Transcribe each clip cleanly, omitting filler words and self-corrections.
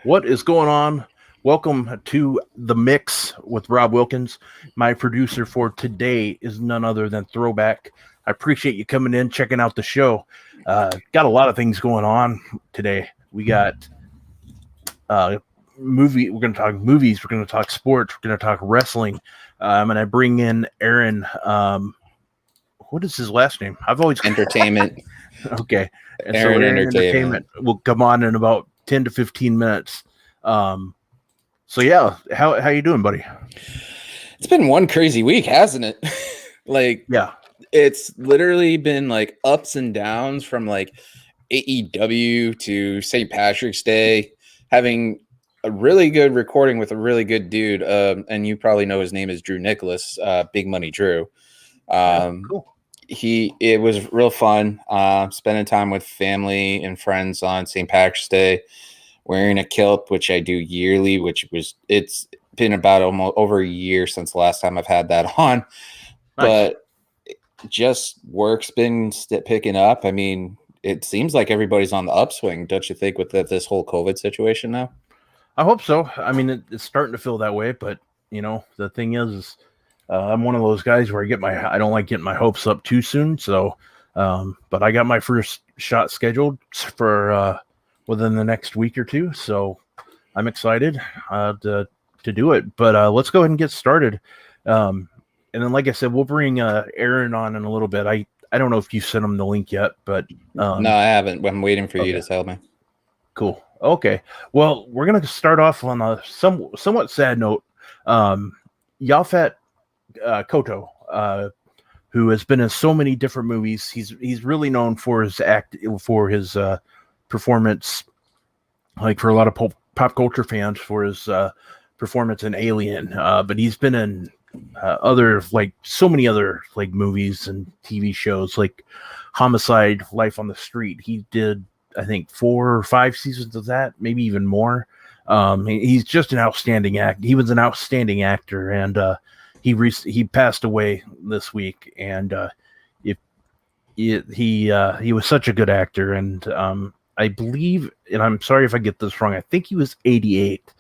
What is going on? Welcome to The Mix with Rob Wilkins. My producer for today is none other than Throwback. I appreciate you coming in, checking out the show. Got a lot of things going on today. We got we're going to talk movies, we're going to talk sports, we're going to talk wrestling. I'm going to bring in Aaron. What is his last name? I've always Entertainment. Okay. And Aaron so Aaron Entertainment will come on in about 10 to 15 minutes. So yeah, how you doing, buddy? It's been one crazy week, hasn't it? Yeah. It's literally been like ups and downs from like AEW to St. Patrick's Day, having a really good recording with a really good dude. And you probably know his name is Drew Nicholas, Big Money Drew. Cool. It was real fun, spending time with family and friends on St. Patrick's Day, wearing a kilt, which I do yearly, it's been about almost over a year since the last time I've had that on. Nice. But just work's been picking up. I mean, it seems like everybody's on the upswing, don't you think, with this whole COVID situation now? I hope so. I mean, it's starting to feel that way, but the thing is I'm one of those guys where I don't like getting my hopes up too soon. So, but I got my first shot scheduled for within the next week or two. So I'm excited to do it, but let's go ahead and get started. And then, like I said, we'll bring Aaron on in a little bit. I don't know if you sent him the link yet, but no, I haven't. I'm waiting for you to tell me. Cool. Okay. Well, we're gonna start off on a somewhat sad note. Yaphet Kotto, who has been in so many different movies. He's really known for his performance, like for a lot of pop culture fans, for his performance in Alien. But he's been in so many other movies and TV shows like Homicide, Life on the Street. He did, I think, 4 or 5 seasons of that, maybe even more. He's just an outstanding actor. He was an outstanding actor, and he passed away this week. And he was such a good actor, and I believe, and I'm sorry if I get this wrong, I think he was 88.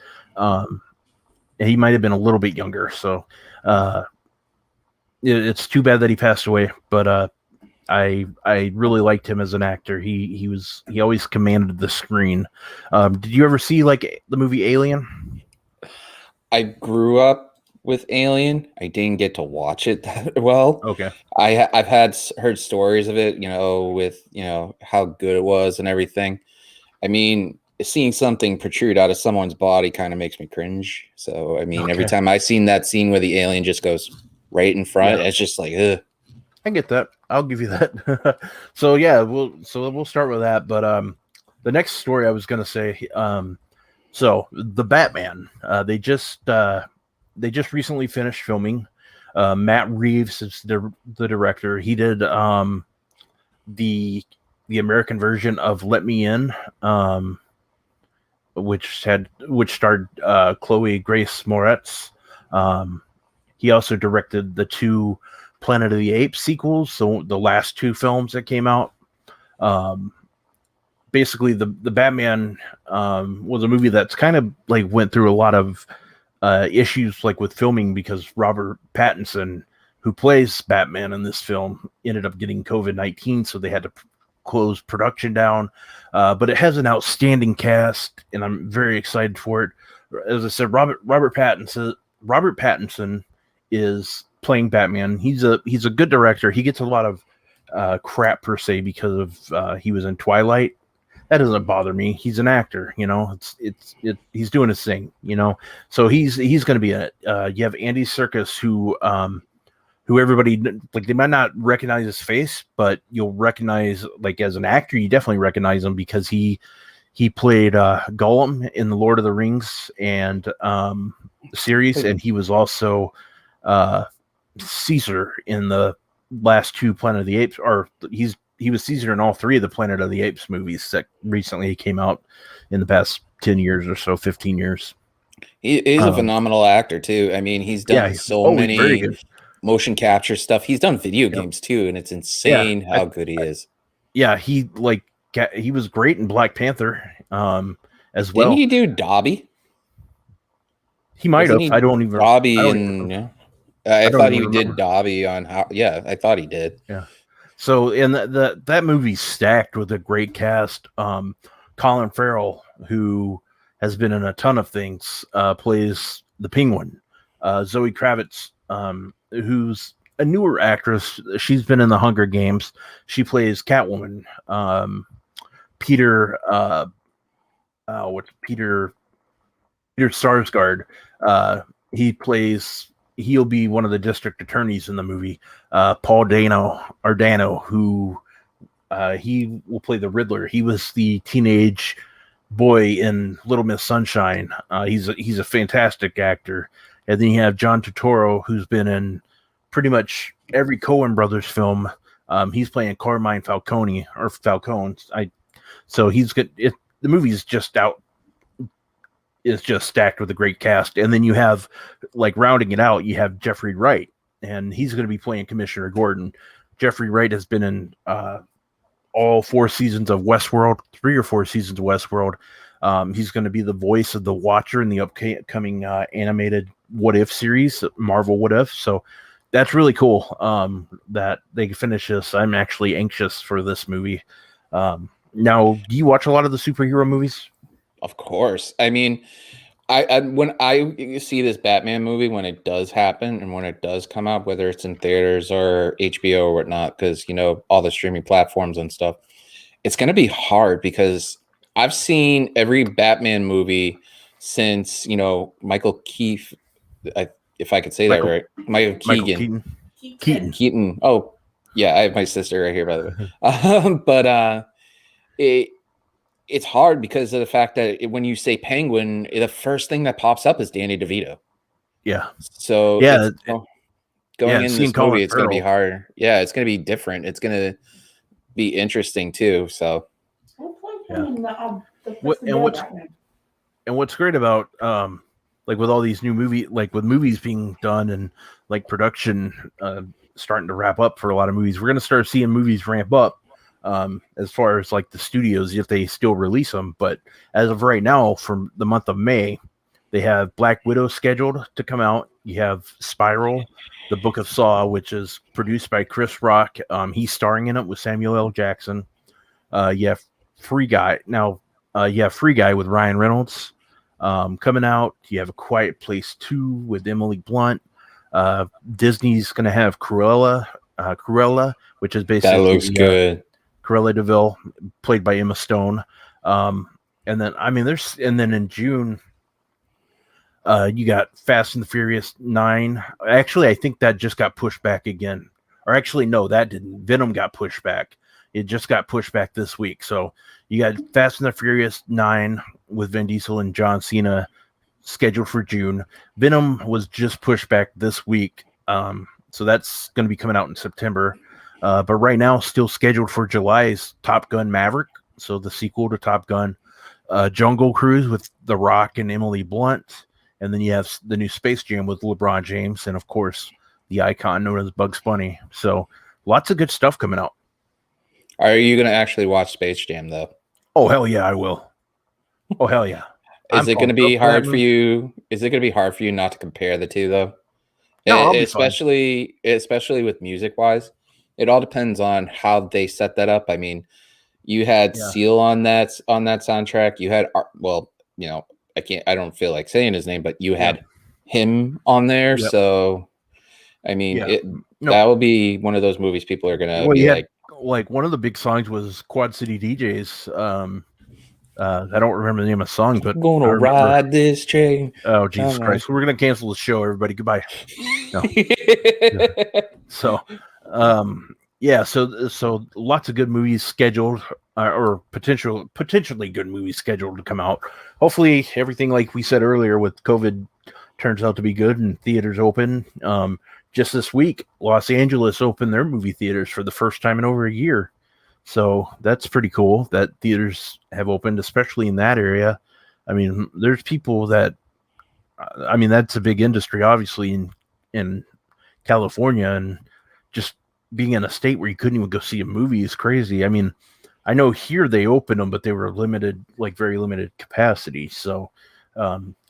He might have been a little bit younger, so it's too bad that he passed away. But I really liked him as an actor. He always commanded the screen. Did you ever see the movie Alien? I grew up with Alien. I didn't get to watch it that well. Okay. I've heard stories of it, with how good it was and everything. I mean, seeing something protrude out of someone's body kind of makes me cringe. So I mean, Every time I've seen that scene where the alien just goes right in front, it's just like, ugh. I get that. I'll give you that. So yeah, we'll start with that. But the next story I was gonna say, so the Batman, they just recently finished filming. Matt Reeves is the director. He did the American version of Let Me In, which starred Chloe Grace Moretz. He also directed the 2 Planet of the Apes sequels, so the last 2 films that came out. Basically, the Batman was a movie that's kind of went through a lot of issues with filming, because Robert Pattinson, who plays Batman in this film, ended up getting COVID-19, so they had to close production down. But it has an outstanding cast, and I'm very excited for it. As I said, Robert Pattinson is playing Batman. He's a good director. He gets a lot of crap per se because of he was in Twilight. That doesn't bother me. He's an actor, he's doing his thing, so he's going to be in it. You have Andy Serkis, who everybody, they might not recognize his face, but you'll recognize, as an actor, you definitely recognize him because he played Gollum in the Lord of the Rings and series, and he was also Caesar in the last 2 Planet of the Apes, or he was Caesar in all 3 of the Planet of the Apes movies that recently came out in the past 10 years or so, 15 years. He's a phenomenal actor too. I mean, he's done many motion capture stuff. He's done video games too, and it's insane how good he is. Yeah, he was great in Black Panther. as Didn't well. he do Dobby? He might Wasn't have. he I don't even. Dobby I don't and even. I I don't thought even he remember. did Dobby on how. Yeah, I thought he did. Yeah. So in that movie's stacked with a great cast. Colin Farrell, who has been in a ton of things, plays the Penguin. Zoe Kravitz, who's a newer actress. She's been in the Hunger Games. She plays Catwoman. Peter, what's Peter Sarsgaard. He plays. He'll be one of the district attorneys in the movie. Paul Dano, who he will play the Riddler. He was the teenage boy in Little Miss Sunshine. He's a fantastic actor. And then you have John Turturro, who's been in pretty much every Coen Brothers film. He's playing Carmine Falcone. So he's good. The movie's just out. Is just stacked with a great cast. And then you have, like, rounding it out, you have Jeffrey Wright, and he's going to be playing Commissioner Gordon. Jeffrey Wright has been in all 4 seasons of Westworld, 3 or 4 seasons of Westworld. He's going to be the voice of the Watcher in the upcoming animated What If series, Marvel What If. So that's really cool that they can finish this. I'm actually anxious for this movie. Now, do you watch a lot of the superhero movies? Of course. I mean, I when I see this Batman movie, when it does happen and when it does come out, whether it's in theaters or HBO or whatnot, because all the streaming platforms and stuff, it's going to be hard because I've seen every Batman movie since Michael Keith, if I could say that right, Michael Keaton. Oh yeah, I have my sister right here, by the way. It's hard because of the fact that when you say Penguin, the first thing that pops up is Danny DeVito. Yeah. So yeah, going in this movie, it's going to be hard. Yeah, it's going to be different. It's going to be interesting too. So what's great about like with all these new with movies being done and like production starting to wrap up for a lot of movies, we're going to start seeing movies ramp up. As far as like the studios, if they still release them, but as of right now, from the month of May, they have Black Widow scheduled to come out. You have Spiral, the Book of Saw, which is produced by Chris Rock. He's starring in it with Samuel L. Jackson. You have Free Guy with Ryan Reynolds coming out. You have A Quiet Place 2 with Emily Blunt. Disney's going to have Cruella, which is basically that looks good. Cruella DeVille, played by Emma Stone. And then in June, you got Fast and the Furious 9. Actually, I think that just got pushed back again. Or actually, no, that didn't. Venom got pushed back. It just got pushed back this week. So you got Fast and the Furious 9 with Vin Diesel and John Cena scheduled for June. Venom was just pushed back this week. So that's going to be coming out in September. But right now, still scheduled for July's Top Gun Maverick, so the sequel to Top Gun. Jungle Cruise with The Rock and Emily Blunt. And then you have the new Space Jam with LeBron James. And, of course, the icon known as Bugs Bunny. So lots of good stuff coming out. Are you going to actually watch Space Jam, though? Oh, hell yeah, I will. Oh, hell yeah. Is it going to be hard for you? Is it going to be hard for you not to compare the two, though? No, especially with music-wise. It all depends on how they set that up. I mean, you had Seal on that soundtrack. You had, I don't feel like saying his name, but you had him on there. Yep. So, I mean, that will be one of those movies people are going to be like one of the big songs was Quad City DJs. I don't remember the name of the song, but I'm gonna ride this train. Oh, Jesus Christ. We're going to cancel the show, everybody. Goodbye. No. So, so lots of good movies scheduled, or potentially good movies scheduled to come out. Hopefully, everything like we said earlier with COVID turns out to be good and theaters open. Just this week, Los Angeles opened their movie theaters for the first time in over a year. So that's pretty cool that theaters have opened, especially in that area. I mean, there's people that's a big industry, obviously, in California, and just being in a state where you couldn't even go see a movie is crazy. I mean, I know here they opened them, but they were limited, like very limited capacity. So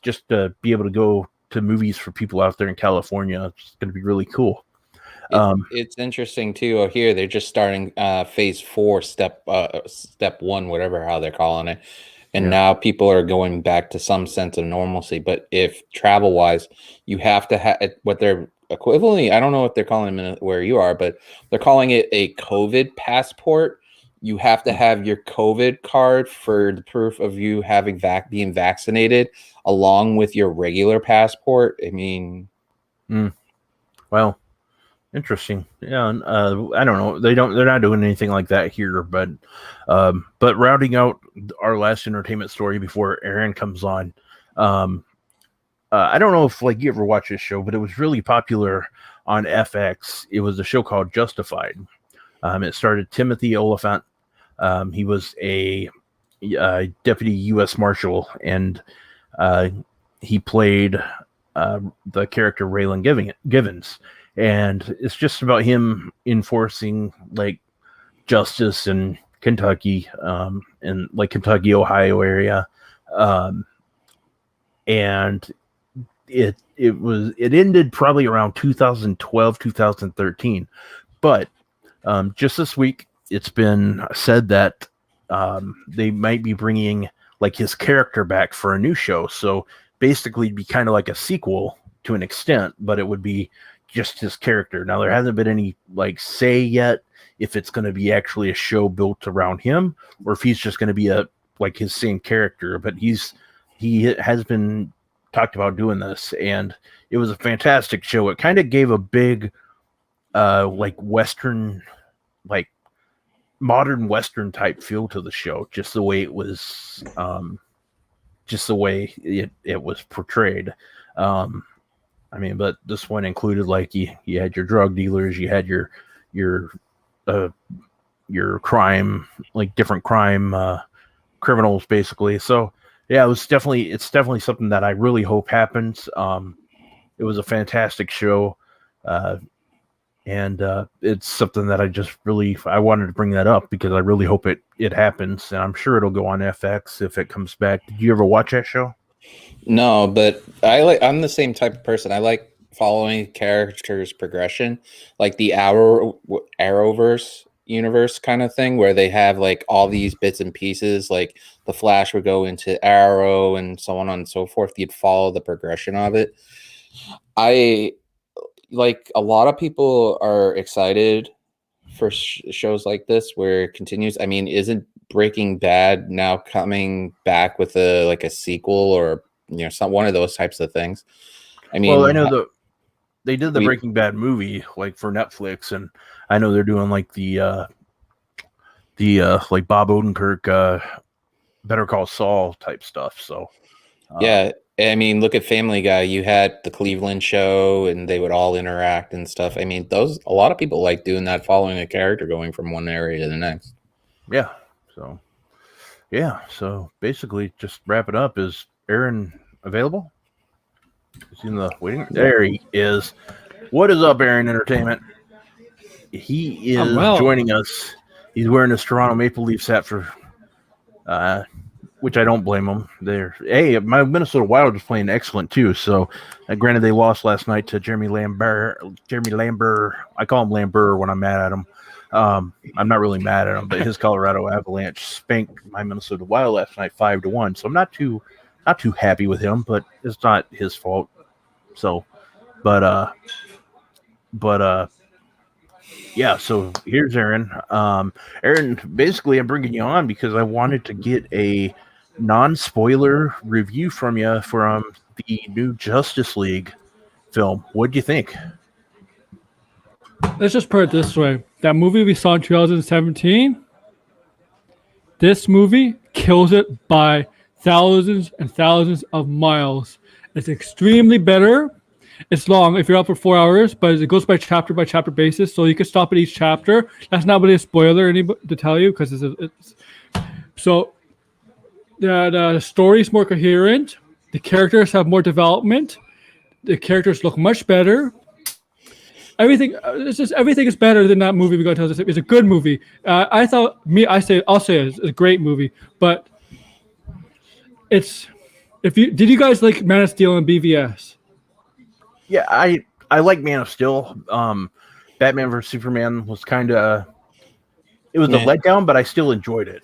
just to be able to go to movies for people out there in California, it's going to be really cool. It's interesting too. Here they're just starting phase 4, step 1, whatever how they're calling it, and now people are going back to some sense of normalcy. But if travel wise, you have to have what they're equivalently. I don't know what they're calling them where you are, but they're calling it a COVID passport. You have to have your COVID card for the proof of you having being vaccinated, along with your regular passport. I mean, well. Interesting. Yeah, I don't know. They're not doing anything like that here, but rounding out our last entertainment story before Aaron comes on. I don't know if like you ever watch this show, but it was really popular on FX. It was a show called Justified. It started Timothy Oliphant. He was a deputy U.S. Marshal, and he played the character Raylan Givens. And it's just about him enforcing like justice in Kentucky, and like Kentucky, Ohio area. And it ended probably around 2012, 2013. But just this week, it's been said that they might be bringing like his character back for a new show. So basically it'd be kind of like a sequel to an extent, but it would be just his character. Now there hasn't been any like say yet if it's going to be actually a show built around him or if he's just going to be a like his same character, but he has been talked about doing this, and it was a fantastic show. It kind of gave a big like Western, like modern Western type feel to the show, just the way it was just the way it was portrayed. I mean, but this one included like you had your drug dealers, you had your crime, like different crime criminals, basically. So yeah, it's definitely something that I really hope happens. It was a fantastic show, and it's something that I wanted to bring that up because I really hope it happens, and I'm sure it'll go on FX if it comes back. Did you ever watch that show? No, but I'm the same type of person. I like following characters' progression, like the Arrowverse universe kind of thing, where they have like all these bits and pieces. Like the Flash would go into Arrow and so on and so forth. You'd follow the progression of it. I like a lot of people are excited for shows like this where it continues. I mean, isn't Breaking Bad now coming back with a sequel or one of those types of things? I mean, well, I know they did the Breaking Bad movie like for Netflix, and I know they're doing like the like Bob Odenkirk Better Call Saul type stuff. So yeah, I mean, look at Family Guy. You had the Cleveland show, and they would all interact and stuff. I mean, a lot of people like doing that, following a character going from one area to the next. Yeah. So basically, just wrap it up. Is Aaron available? Is he in the waiting? There he is. What is up, Aaron Entertainment? He is joining us. He's wearing his Toronto Maple Leafs hat for, which I don't blame him. Hey, my Minnesota Wild is playing excellent too. So, granted, they lost last night to Jeremy Lambert. I call him Lambert when I'm mad at him. I'm not really mad at him, but his Colorado Avalanche spanked my Minnesota Wild last night 5-1. So I'm not too happy with him, but it's not his fault. So, yeah. So here's Aaron. Aaron, basically, I'm bringing you on because I wanted to get a non-spoiler review from you from the new Justice League film. What'd you think? Let's just put it this way. That movie we saw in 2017, this movie kills it by thousands and thousands of miles. It's extremely better. It's long if you're up for 4 hours, but it goes by chapter basis, so you can stop at each chapter. That's not really a spoiler to tell you because it's so the story's more coherent. The characters have more development. The characters look much better. everything. It's just everything is better than that movie we got to tell. It's a good movie. I'll say it's a great movie, but it's did you guys like Man of Steel and BVS? Yeah, I like Man of Steel. Batman vs Superman was kind of a letdown, but I still enjoyed it.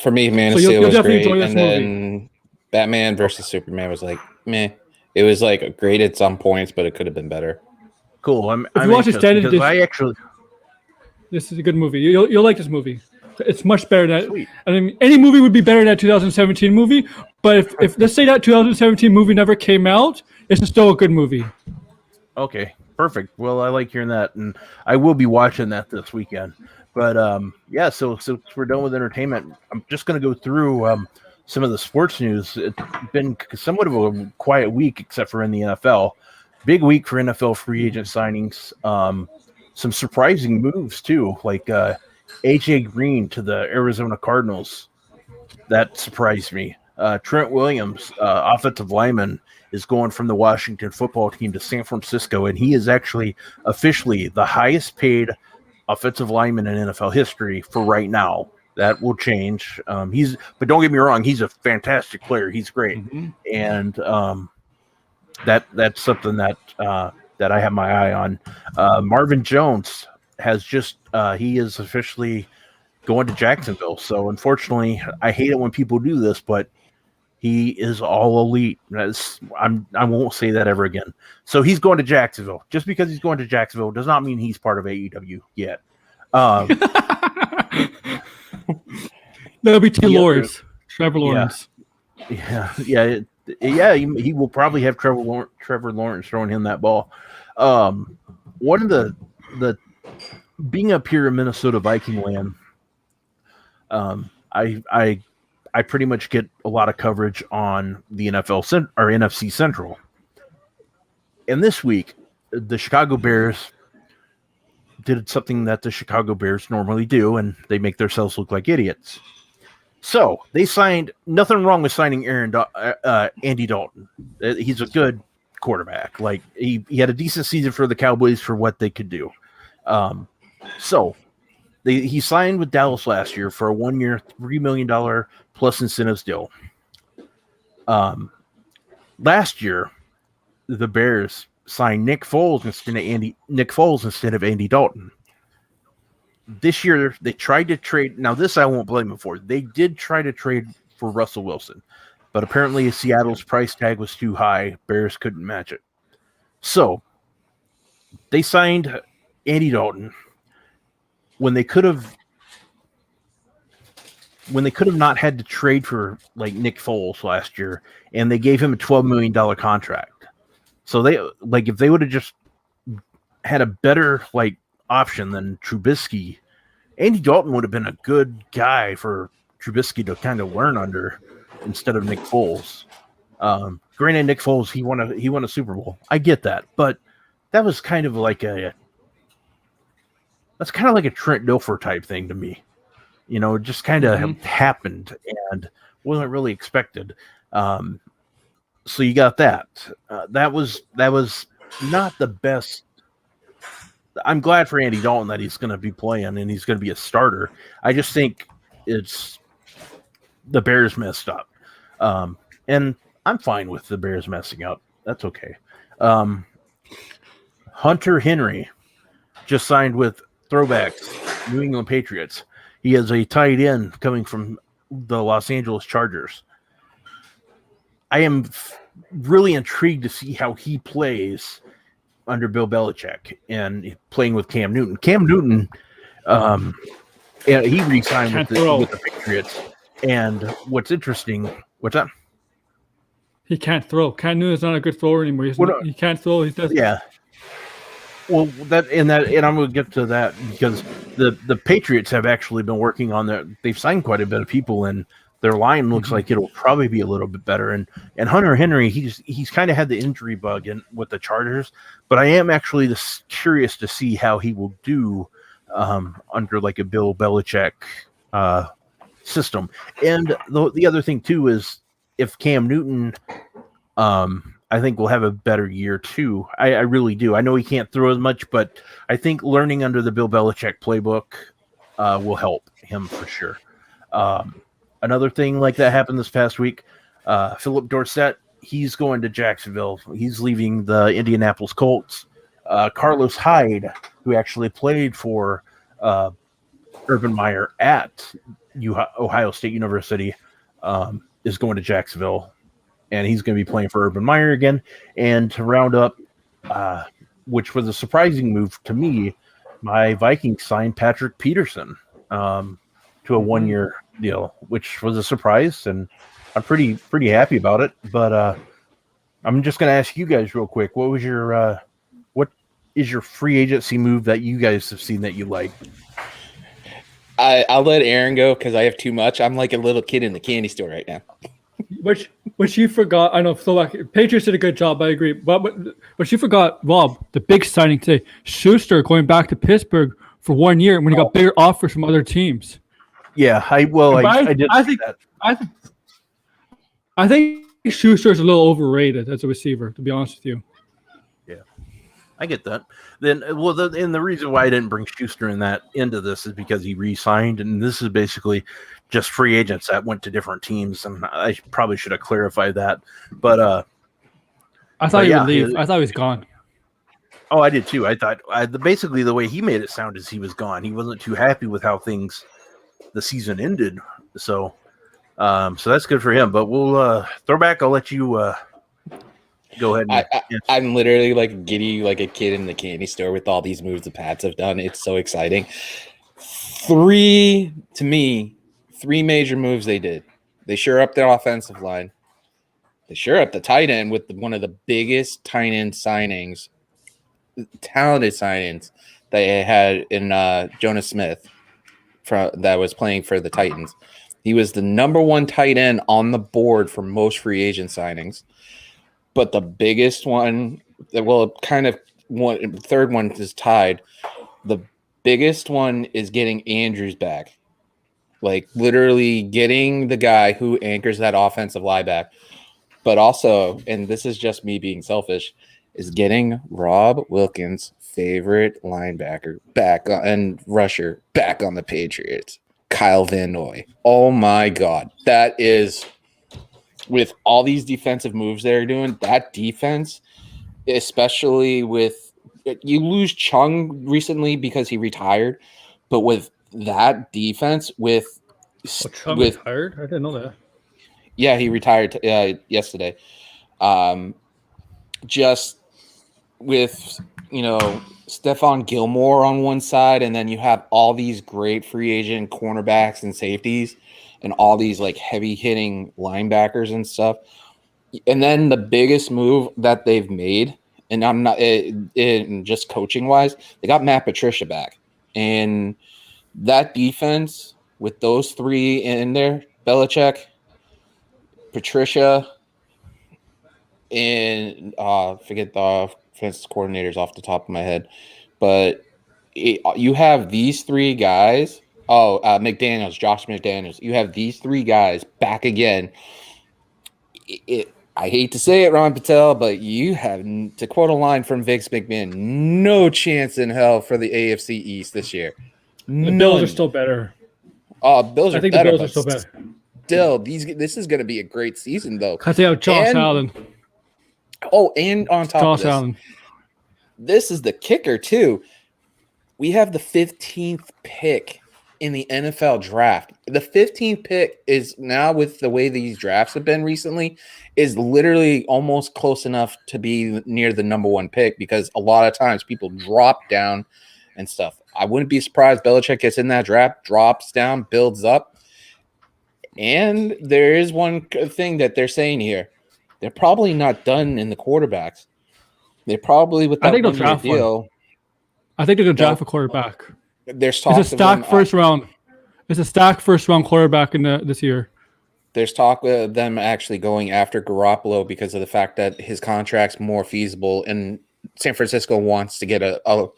For me, Man of Steel was great, and then Batman versus Superman was like meh. It was like great at some points, but it could have been better. Cool. If you watch extended, this is a good movie. You'll like this movie. It's much better than that. I mean, any movie would be better than that 2017 movie. But if let's say that 2017 movie never came out, it's still a good movie. Okay, perfect. Well, I like hearing that, and I will be watching that this weekend. But yeah, so we're done with entertainment. I'm just going to go through some of the sports news. It's been somewhat of a quiet week, except for in the NFL. Big week for NFL free agent signings. Some surprising moves too, like AJ Green to the Arizona Cardinals. That surprised me. Trent Williams, offensive lineman, is going from the Washington football team to San Francisco, and he is actually officially the highest paid offensive lineman in NFL history for right now. That will change. But don't get me wrong, he's a fantastic player. He's great, and that's something that I have my eye on. Marvin Jones has he is officially going to Jacksonville. So unfortunately, I hate it when people do this, but he is all elite. I won't say that ever again. So he's going to Jacksonville. Just because he's going to Jacksonville does not mean he's part of AEW yet. That'll be Trevor Lawrence. Yeah. He will probably have Trevor Lawrence throwing him that ball. One of the being up here in Minnesota Viking land, I pretty much get a lot of coverage on the NFC Central. And this week, the Chicago Bears did something that the Chicago Bears normally do, and they make themselves look like idiots. So they signed. Nothing wrong with signing Andy Dalton. He's a good quarterback. Like he had a decent season for the Cowboys for what they could do. He signed with Dallas last year for a 1-year, $3 million plus incentives deal. Last year, the Bears signed Nick Foles instead of Andy Dalton. This year, they tried to trade. Now, this I won't blame them for. They did try to trade for Russell Wilson, but apparently Seattle's price tag was too high. Bears couldn't match it. So they signed Andy Dalton when they could have not had to trade for like Nick Foles last year, and they gave him a $12 million contract. So if they would have just had a better option than Trubisky, Andy Dalton would have been a good guy for Trubisky to kind of learn under instead of Nick Foles. Granted, Nick Foles, he won a Super Bowl. I get that, but that was kind of like a Trent Dilfer type thing to me. It just kind of happened and wasn't really expected. So you got that. That was not the best. I'm glad for Andy Dalton that he's going to be playing and he's going to be a starter. I just think it's the Bears messed up. And I'm fine with the Bears messing up. That's okay. Hunter Henry just signed with Throwback, New England Patriots. He is a tight end coming from the Los Angeles Chargers. I am really intrigued to see how he plays under Bill Belichick and playing with Cam Newton. Cam Newton, he re-signed with the Patriots. And what's interesting, what's that? He can't throw. Cam Newton's not a good thrower anymore. He can't throw. He doesn't. Yeah. Well, and I'm going to get to that because the Patriots have actually been working on they've signed quite a bit of people, and their line looks like it'll probably be a little bit better. And Hunter Henry, he's kind of had the injury bug with the Chargers, but I am actually just curious to see how he will do under a Bill Belichick system. And the other thing too is if Cam Newton I think we'll have a better year too. I really do. I know he can't throw as much, but I think learning under the Bill Belichick playbook will help him for sure. Another thing like that happened this past week. Philip Dorsett, he's going to Jacksonville. He's leaving the Indianapolis Colts. Carlos Hyde, who actually played for Urban Meyer at Ohio State University, is going to Jacksonville. And he's going to be playing for Urban Meyer again. And to round up, which was a surprising move to me, my Vikings signed Patrick Peterson to a 1-year deal, which was a surprise, and I'm pretty happy about it. But I'm just going to ask you guys real quick: what is your free agency move that you guys have seen that you like? I'll let Aaron go because I have too much. I'm like a little kid in the candy store right now. Which you forgot. I know Throwback. Patriots did a good job. I agree. But you forgot, Rob, the big signing today: Schuster going back to Pittsburgh for 1 year when he got bigger offers from other teams. Yeah, I did. I think Schuster is a little overrated as a receiver, to be honest with you. Yeah, I get that. Then, and the reason why I didn't bring Schuster into this is because he re-signed, and this is basically just free agents that went to different teams, and I probably should have clarified that. But I thought he would leave. I thought he was gone. Oh, I did too. I thought basically the way he made it sound is he was gone. He wasn't too happy with how the season ended. So that's good for him. But we'll Throwback. I'll let you go ahead. I'm literally like giddy, like a kid in the candy store with all these moves the Pats have done. It's so exciting. Three major moves they did. They sure up their offensive line. They sure up the tight end with one of the biggest tight end signings, talented signings they had in Jonas Smith that was playing for the Titans. He was the number 1 tight end on the board for most free agent signings. But the biggest one, third one is tied. The biggest one is getting Andrews back. Like literally getting the guy who anchors that offensive line back. But also, and this is just me being selfish, is getting Rob Wilkins' favorite linebacker back and rusher back on the Patriots, Kyle Van Noy. Oh my God. That is, with all these defensive moves they're doing, that defense, especially with, you lose Chung recently because he retired, but with that defense, Chung retired? I didn't know that. Yeah, he retired yesterday. Just with, Stephon Gilmore on one side, and then you have all these great free agent cornerbacks and safeties and all these like heavy hitting linebackers and stuff. And then the biggest move that they've made, and I'm not in just coaching wise, they got Matt Patricia back. And that defense with those three in there, Belichick, Patricia, and forget the defense coordinators off the top of my head, but you have these three guys. Josh McDaniels. You have these three guys back again. I hate to say it, Ron Patel, but you have, to quote a line from Vince McMahon, no chance in hell for the AFC East this year. The Bills are still better. Bills are better. The Bills are still better. Still, this is going to be a great season, though. Because they have Josh Allen. Oh, and on top of this, Allen. This is the kicker, too. We have the 15th pick in the NFL draft. The 15th pick is now, with the way these drafts have been recently, is literally almost close enough to be near the number 1 pick, because a lot of times people drop down and stuff. I wouldn't be surprised Belichick gets in that draft, drops down, builds up. And there is one thing that they're saying here. They're probably not done in the quarterbacks. They're probably, with that 1-year deal. I think they're going to draft a quarterback. There's talk it's a stacked first round. It's a stacked first round quarterback this year. There's talk of them actually going after Garoppolo because of the fact that his contract's more feasible, and San Francisco wants to get a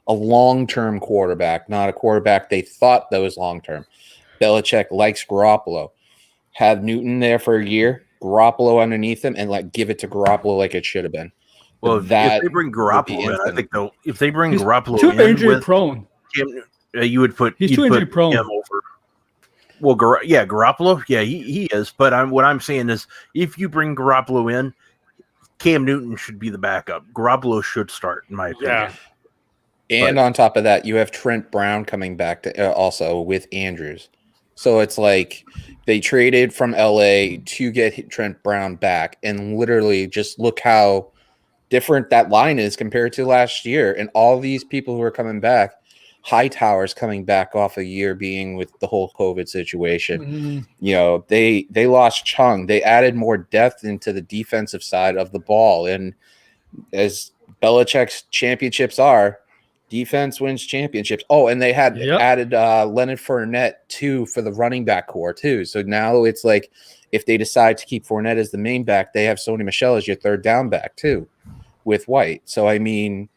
long-term quarterback, not a quarterback they thought that was long-term. Belichick likes Garoppolo. Have Newton there for a year, Garoppolo underneath him and like give it to Garoppolo like it should have been. Well, That if they bring would be Garoppolo in, I instant. think they'll. If they bring He's Garoppolo too in injury with prone. him, you would put He's you'd too put injury prone. him over. Well, Garoppolo, yeah, he is. But what I'm saying is, if you bring Garoppolo in, Cam Newton should be the backup. Garoppolo should start, in my opinion. Yeah. And on top of that, you have Trent Brown coming back to also with Andrews. So it's like they traded from LA to get Trent Brown back, and literally just look how different that line is compared to last year. And all these people who are coming back, Hightower's coming back off a year being with the whole COVID situation. Mm-hmm. You know, they lost Chung. They added more depth into the defensive side of the ball. And as Belichick's championships are, defense wins championships. Oh, and they had added Leonard Fournette too for the running back core too. So now it's like if they decide to keep Fournette as the main back, they have Sony Michel as your third down back too with White. So I mean,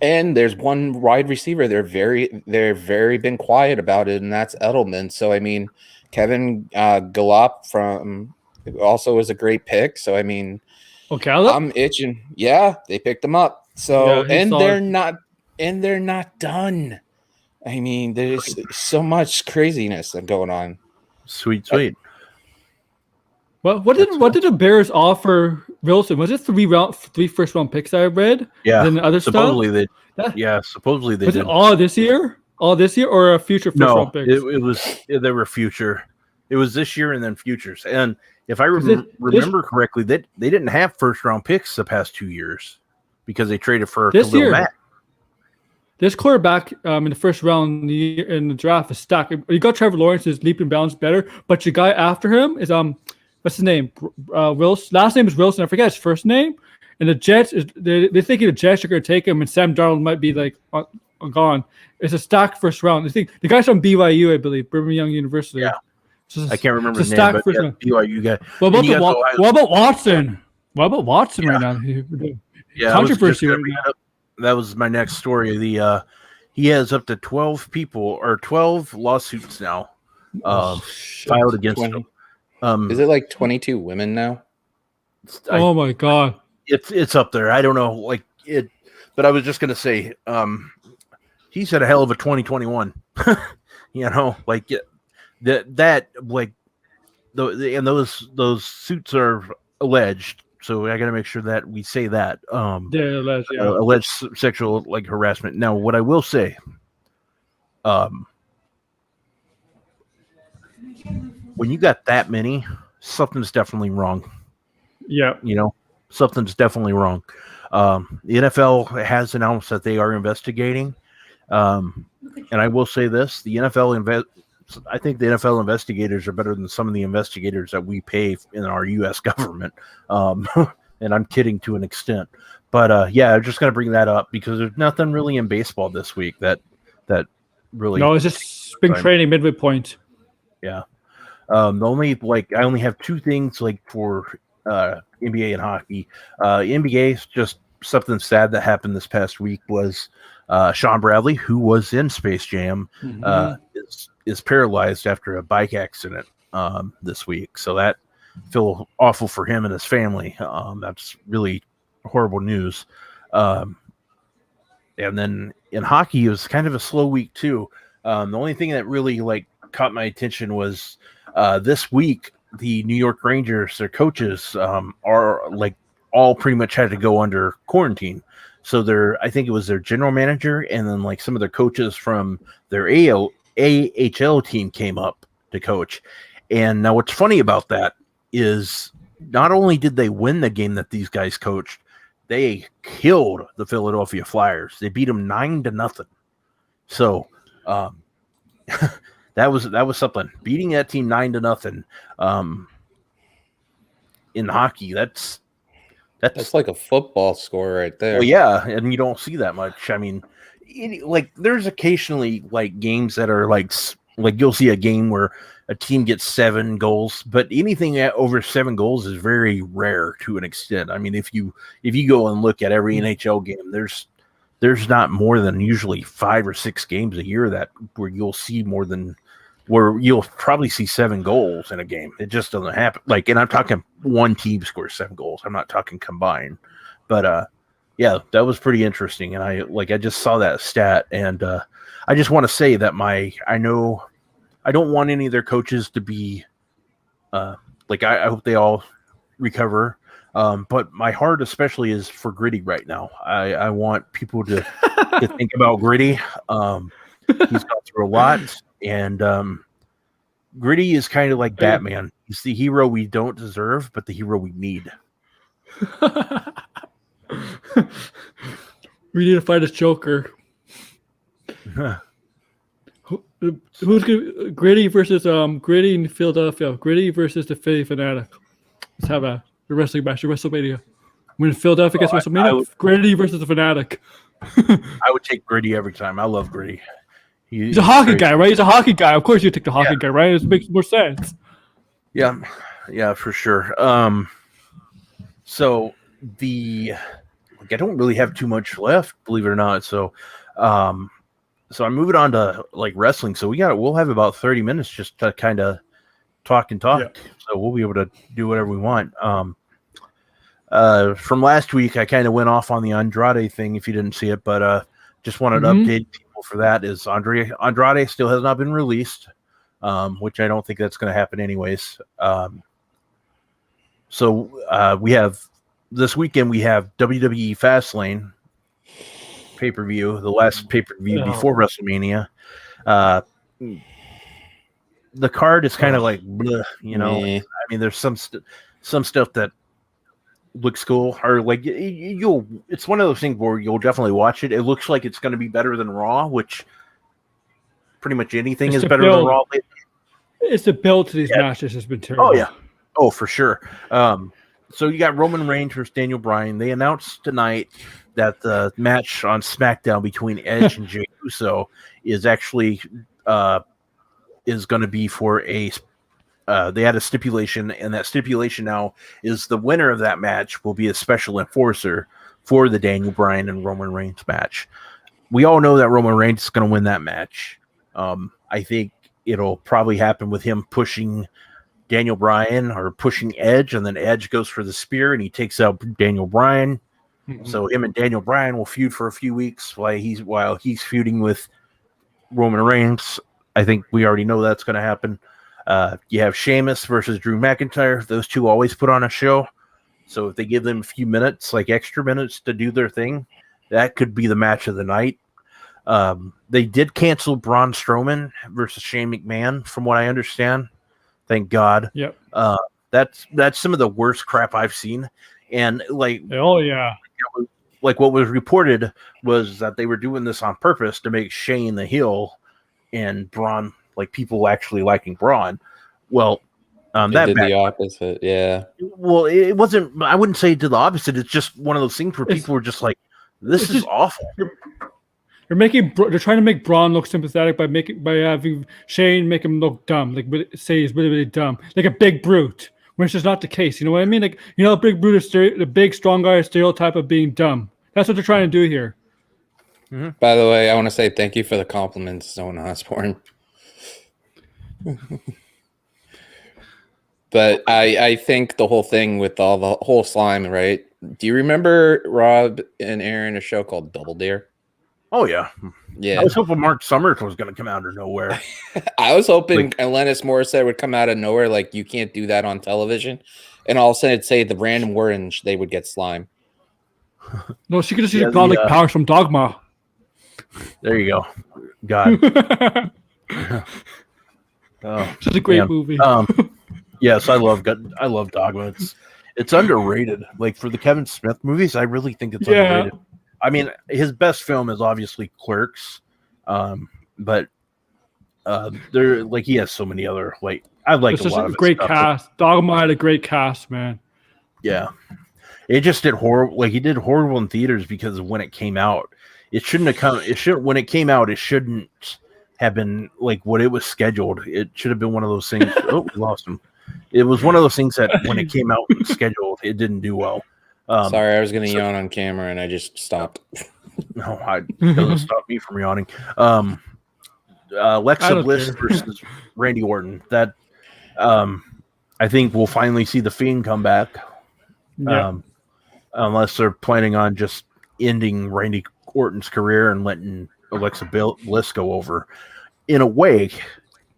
and there's one wide receiver they're very been quiet about it, and that's Edelman. So I mean, Kevin Gallup from also is a great pick. So I mean, I'm itching. Yeah, they picked him up. So and they're not done. I mean, there's so much craziness going on. Sweet. Well, what did the Bears offer Wilson? Was it three first round picks I read? Yeah. And then other supposedly stuff? Supposedly they was did. It all this year? All this year or a future first round picks? They were future. It was this year and then futures. And if I remember correctly, they didn't have first round picks the past 2 years because they traded for Khalil Mack. This quarterback in the first round in the draft is stacked. You got Trevor Lawrence, his leap and bounds better, but the guy after him is what's his name? Wilson. Last name is Wilson. I forget his first name. And the Jets they're thinking the Jets are going to take him, and Sam Darnold might be like gone. It's a stacked first round. I think the guy's from BYU, I believe, Brigham Young University. Yeah, so I can't remember his name, but BYU guy. What about Watson? What about Watson right now? Yeah, controversy. That was my next story. He has up to 12 people or 12 lawsuits now filed against him. Is it like 22 women now? Oh my god, it's up there. I don't know, but I was just gonna say, he's had a hell of a 2021. You know, and those suits are alleged. So I got to make sure that we say that alleged sexual harassment. Now, what I will say, when you got that many, something's definitely wrong. Yeah, something's definitely wrong. The NFL has announced that they are investigating, and I will say this: I think the NFL investigators are better than some of the investigators that we pay in our U.S. government. And I'm kidding to an extent. But, I'm just going to bring that up because there's nothing really in baseball this week that really... No, it's just spring training midway point. Yeah. I only have two things for NBA and hockey. NBA, just something sad that happened this past week was Sean Bradley, who was in Space Jam, is paralyzed after a bike accident this week. So that feel awful for him and his family. That's really horrible news. And then in hockey, it was kind of a slow week too. The only thing that really caught my attention was this week the New York Rangers, their coaches are all pretty much had to go under quarantine. So I think it was their general manager and then some of their coaches from their AHL team came up to coach. And now what's funny about that is not only did they win the game that these guys coached, they killed the Philadelphia Flyers. They beat them 9-0. So that was something. Beating that team 9-0 in hockey, that's like a football score right there. Well, yeah, and you don't see that much. I mean, there's occasionally games that are you'll see a game where a team gets 7 goals, but anything over 7 goals is very rare to an extent. I mean, if you go and look at every NHL game, there's not more than usually 5 or 6 games a year where you'll see more than where you'll probably see 7 goals in a game. It just doesn't happen. Like, and I'm talking one team scores 7 goals. I'm not talking combined. But yeah, that was pretty interesting. And I just saw that stat, and I just want to say that I know I don't want any of their coaches to be like I hope they all recover. But my heart especially is for Gritty right now. I want people to think about Gritty. He's gone through a lot, and Gritty is kind of like Batman. He's the hero we don't deserve, but the hero we need. We need to fight a Joker. Who's Gritty versus Gritty in Philadelphia? Gritty versus the Philly Fanatic. Let's have the wrestling match, the WrestleMania. When Philadelphia gets WrestleMania, Gritty versus the Fanatic. I would take Gritty every time. I love Gritty. He's a hockey guy, right? He's a hockey guy. Of course, you take the hockey guy, right? It makes more sense. Yeah, for sure. So I don't really have too much left, believe it or not. So I'm moving on to like wrestling. So we'll have about 30 minutes just to kind of talk. Yeah. So we'll be able to do whatever we want. From last week, I kind of went off on the Andrade thing if you didn't see it, but just wanted to update people for that. Is Andrade still has not been released, which I don't think that's going to happen anyways. So we have this weekend, we have WWE Fastlane pay-per-view, the last pay-per-view before WrestleMania. The card is kind of like, bleh, I mean, there's some stuff that looks cool, or like it's one of those things where you'll definitely watch it. It looks like it's going to be better than Raw, which pretty much anything is better than Raw. It's the build to these matches has been terrible. Oh yeah, for sure. So you got Roman Reigns versus Daniel Bryan. They announced tonight that the match on SmackDown between Edge and Jey Uso is actually is going to be for a. They had a stipulation, and that stipulation now is the winner of that match will be a special enforcer for the Daniel Bryan and Roman Reigns match. We all know that Roman Reigns is going to win that match. I think it'll probably happen with him pushing Daniel Bryan or pushing Edge, and then Edge goes for the spear and he takes out Daniel Bryan. So him and Daniel Bryan will feud for a few weeks while he's feuding with Roman Reigns. I think we already know that's going to happen. You have Sheamus versus Drew McIntyre. Those two always put on a show. So if they give them a few minutes, like extra minutes to do their thing, that could be the match of the night. They did cancel Braun Strowman versus Shane McMahon, from what I understand. Thank God. Yep. That's some of the worst crap I've seen. And like, like what was reported was that they were doing this on purpose to make Shane the heel and Braun, like people actually liking Braun. Well, that did the opposite. Yeah. Well, it wasn't. I wouldn't say it did the opposite. It's just one of those things where people were just like, "This is awful." They're trying to make Braun look sympathetic by having Shane make him look dumb, like say he's really dumb, like a big brute, which is not the case. You know what I mean? Like a big brute is the big strong guy stereotype of being dumb. That's what they're trying to do here. Mm-hmm. By the way, I want to say thank you for the compliments, Zone Osborne. But I think the whole thing with all the whole slime, right? Do you remember Rob and Aaron a show called Double Dare? Oh yeah. I was hoping Mark Summers was going to come out of nowhere. I was hoping Alanis Morissette would come out of nowhere, like you can't do that on television, and all of a sudden it'd say the random word and they would get slime. No, she could just use godlike powers from Dogma. There you go. God. It's a great movie. Yes, I love Dogma. It's underrated. Like for the Kevin Smith movies, I really think it's underrated. I mean, his best film is obviously Clerks, but there, like, he has so many other I like a lot of great cast. Dogma had a great cast, man. Yeah, it just did horrible. Like he did horrible in theaters because of when it came out. It shouldn't have come. When it came out, it shouldn't have been like what it was scheduled. It should have been one of those things. Oh, we lost him. It was one of those things that when it came out scheduled, it didn't do well. Sorry, I was going to yawn on camera and I just stopped. No, it doesn't stop me from yawning. Alexa don't Bliss care. versus Randy Orton. That I think we'll finally see the Fiend come back. Yeah. Unless they're planning on just ending Randy Orton's career and letting Alexa Bliss go over. In a way,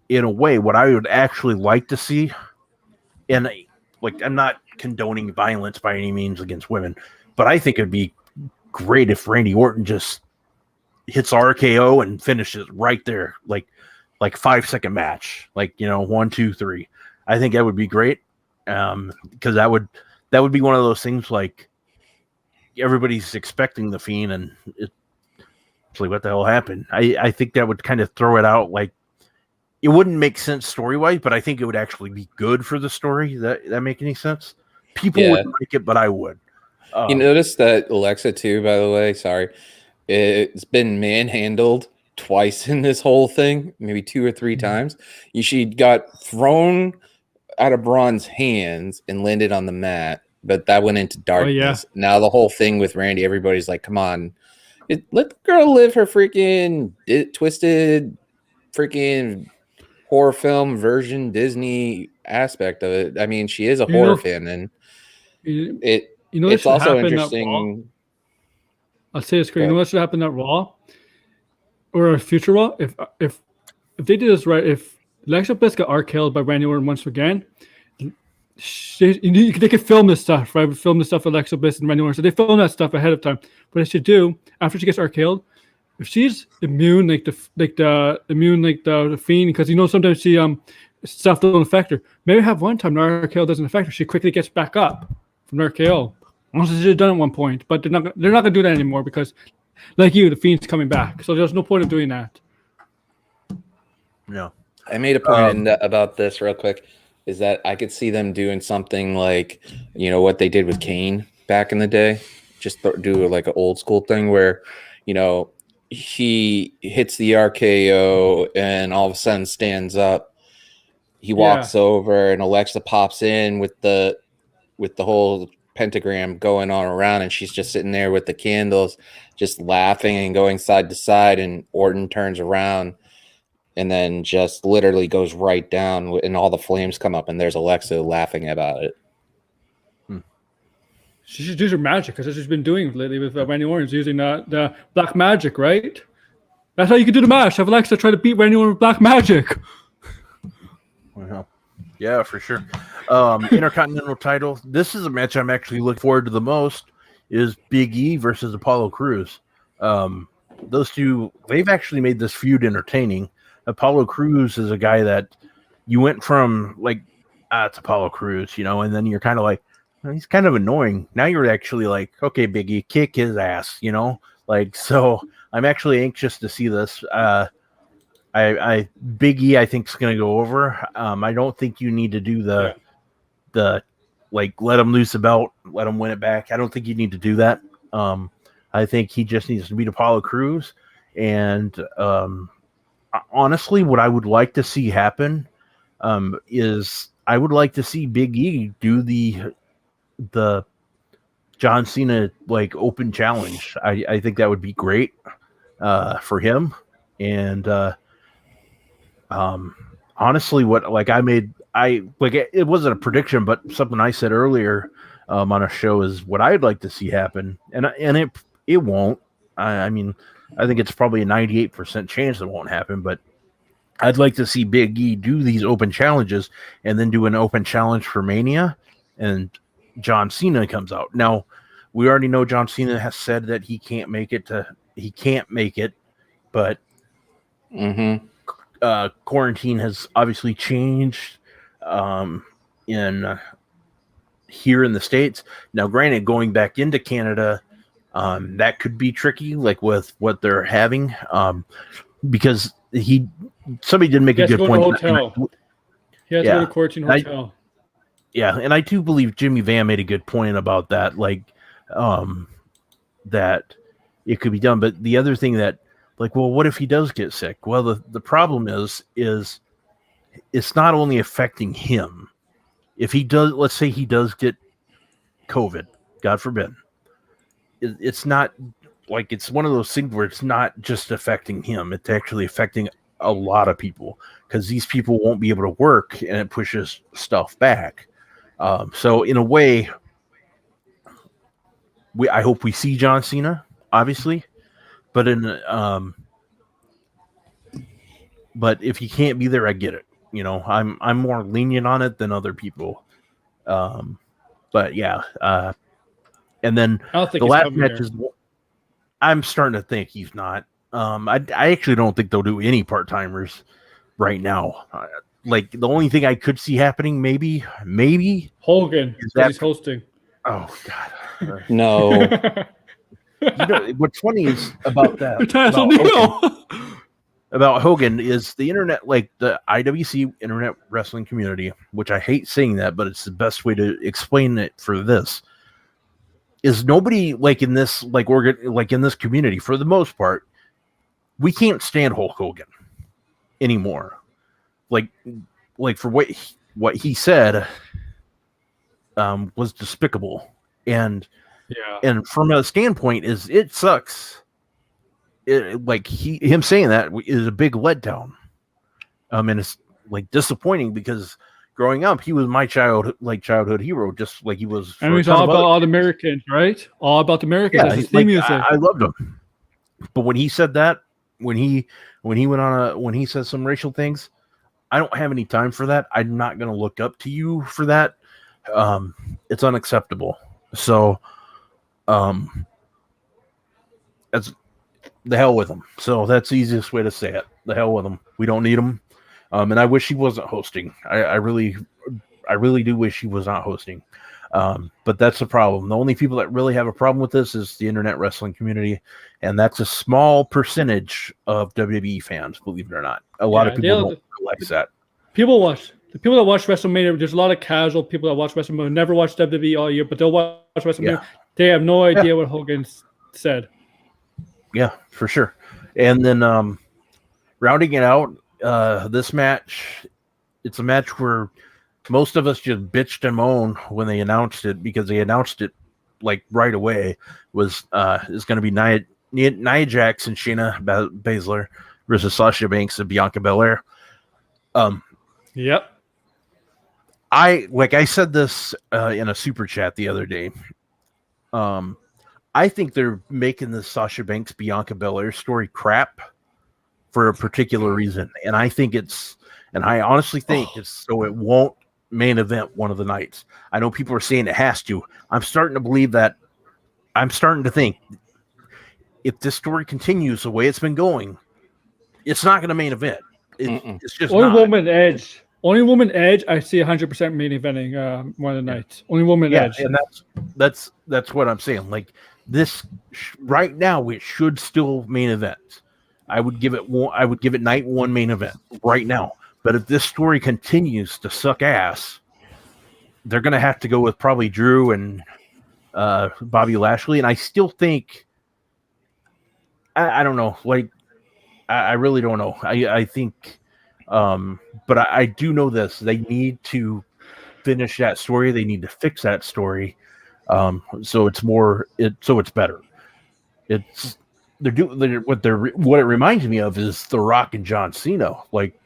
what I would actually like to see, and like I'm not condoning violence by any means against women, but I think it'd be great if Randy Orton just hits RKO and finishes right there, like 5-second match, like 1, 2, 3. I think that would be great, because that would be one of those things like everybody's expecting the Fiend, and it's like, what the hell happened? I think that would kind of throw it out. Like, it wouldn't make sense story-wise, but I think it would actually be good for the story. That make any sense? People wouldn't like it, but I would. You notice that Alexa too, by the way, sorry, it's been manhandled twice in this whole thing, maybe 2 or 3 times. She got thrown out of Braun's hands and landed on the mat, but that went into darkness. Oh, yeah. Now the whole thing with Randy, everybody's like, come on, let the girl live her freaking twisted freaking horror film version Disney aspect of it. I mean, she is a horror fan, and it's also interesting. I'll say this, you know what should happen at Raw or a future Raw? If they did this right, if Alexa Bliss got RKO'd by Randy Orton once again, they could film this stuff, right? Film the stuff with Alexa Bliss and Randy Orton. So they film that stuff ahead of time. What they should do after she gets RKO'd, if she's immune, like the Fiend, because sometimes she stuff don't affect her. Maybe have one time the RKO doesn't affect her. She quickly gets back up from the RKO. Once she's done at one point, but they're not gonna do that anymore because, like the Fiend's coming back. So there's no point of doing that. No, I made a point about this real quick. Is that I could see them doing something like what they did with Kane back in the day, just do like an old school thing where he hits the RKO and all of a sudden stands up. He walks over and Alexa pops in with the whole pentagram going on around, and she's just sitting there with the candles, just laughing and going side to side. And Orton turns around and then just literally goes right down, and all the flames come up, and there's Alexa laughing about it. She should use her magic, because that's what she's been doing lately with Randy Orton, using the black magic, right? That's how you can do the match. Have Alexa try to beat Randy Orton with black magic. Well, yeah, for sure. Intercontinental title. This is a match I'm actually looking forward to the most. Is Big E versus Apollo Crews. Those two, they've actually made this feud entertaining. Apollo Crews is a guy that you went from like, it's Apollo Crews, and then you're kind of like, he's kind of annoying. Now you're actually like, okay, Big E, kick his ass, so I'm actually anxious to see this. Big E, I think, is going to go over. I don't think you need to do the like, let him lose the belt, let him win it back. I don't think you need to do that. I think he just needs to beat Apollo Crews. And honestly, what I would like to see happen is I would like to see Big E do the John Cena like open challenge. I think that would be great for him. And honestly, it wasn't a prediction, but something I said earlier on a show is what I'd like to see happen, and it won't. I mean, I think it's probably a 98% chance it won't happen, but I'd like to see Big E do these open challenges and then do an open challenge for Mania, and John Cena comes out. Now, we already know John Cena has said that he can't make it, but quarantine has obviously changed here in the States. Now, granted, going back into Canada, that could be tricky, like with what they're having, because somebody did make a good point. He has to go to quarantine hotel. And I do believe Jimmy Van made a good point about that, like that it could be done. But the other thing that, like, well, what if he does get sick? Well, the problem is it's not only affecting him. If he does, let's say he does get COVID, God forbid, it's not like, it's one of those things where it's not just affecting him. It's actually affecting a lot of people because these people won't be able to work, and it pushes stuff back. So in a way, I hope we see John Cena, obviously, but but if he can't be there, I get it. I'm more lenient on it than other people. But yeah, and then I don't think the he's last coming match here. is. I'm starting to think he's not. I actually don't think they'll do any part timers right now. Like the only thing I could see happening, maybe Hogan is because that. he's hosting. Oh God. No. What's funny is about that. Titus About Hogan is the internet, like the IWC Internet Wrestling Community, which I hate saying that, but it's the best way to explain it for this. Is nobody like in this in this community for the most part, we can't stand Hulk Hogan anymore. Like for what he said was despicable, and from a standpoint is it sucks. Him saying that is a big letdown. And it's like disappointing because growing up, he was my childhood hero, just like he was. And he's all about all the Americans, right? All about the Americans. Yeah, That's his theme music. I loved him, but when he said that, when he said some racial things, I don't have any time for that. I'm not going to look up to you for that. It's unacceptable. So, that's the hell with him. So that's the easiest way to say it. The hell with him. We don't need him. And I wish he wasn't hosting. I really do wish he was not hosting. But that's the problem. The only people that really have a problem with this is the internet wrestling community, and that's a small percentage of WWE fans, believe it or not. A lot of people don't realize that. The people that watch WrestleMania, there's a lot of casual people that watch WrestleMania, never watch WWE all year, but they'll watch WrestleMania. Yeah. They have no idea what Hogan said. Yeah, for sure. And then rounding it out, this match, it's a match where most of us just bitched and moaned when they announced it, because they announced it like right away. Is going to be Nia Jax and Shayna Baszler versus Sasha Banks and Bianca Belair. Yep. I said this in a super chat the other day. I think they're making the Sasha Banks Bianca Belair story crap for a particular reason, and I honestly think it's so it won't main event one of the nights. I know people are saying it has to. I'm starting to believe that. I'm starting to think if this story continues the way it's been going, it's not going to main event. It's just Only not. Only woman edge. I see 100% main eventing one of the nights. Only woman edge. And that's what I'm saying. Like this right now, it should still main event. I would give it night one main event right now. But if this story continues to suck ass, they're going to have to go with probably Drew and Bobby Lashley. And I still think, I don't know. Like, I really don't know. I think, but I do know this. They need to finish that story. They need to fix that story. So it's better. What it reminds me of is The Rock and John Cena. Like,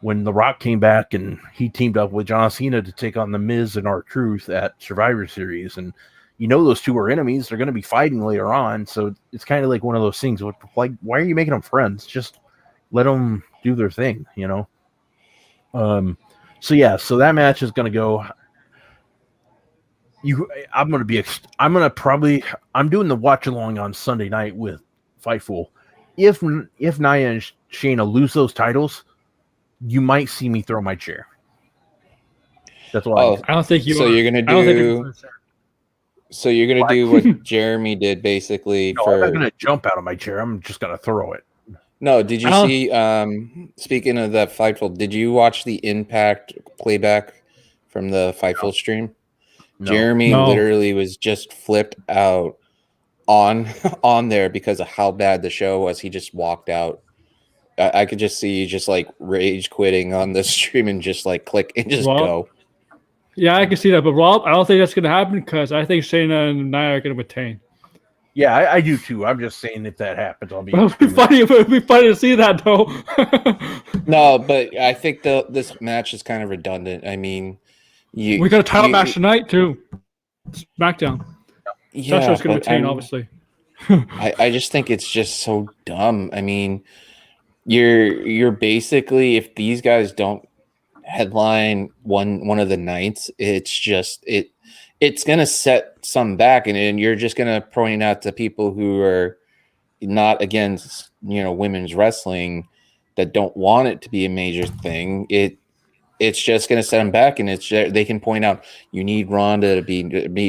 when The Rock came back and he teamed up with John Cena to take on The Miz and R-Truth at Survivor Series. And those two are enemies. They're going to be fighting later on. So it's kind of like one of those things. Like, why are you making them friends? Just let them do their thing, So that match is going to go. I'm doing the watch along on Sunday night with Fightful. If Nia and Shayna lose those titles, you might see me throw my chair. That's all. I don't think you. So you're gonna do. So you're gonna do what Jeremy did, basically. No, I'm not gonna jump out of my chair. I'm just gonna throw it. No, did you see? Speaking of that Fightful, did you watch the Impact playback from the Fightful stream? No. Jeremy literally was just flipped out on there because of how bad the show was. He just walked out. I could just see just like rage quitting on the stream and just like click and just go. Yeah, I can see that. But Rob, I don't think that's going to happen because I think Shayna and Nia are going to retain. Yeah, I do too. I'm just saying if that happens, I'll be. It would be funny. It would be funny to see that though. No, but I think this match is kind of redundant. I mean, We got a title match tonight too. Smackdown. Yeah, Sasha's going to but, retain, obviously. I just think it's just so dumb. I mean, you're basically, if these guys don't headline one of the nights, it's gonna set some back, and you're just gonna point out to people who are not against women's wrestling that don't want it to be a major thing. It's just going to set them back, and they can point out you need Ronda to be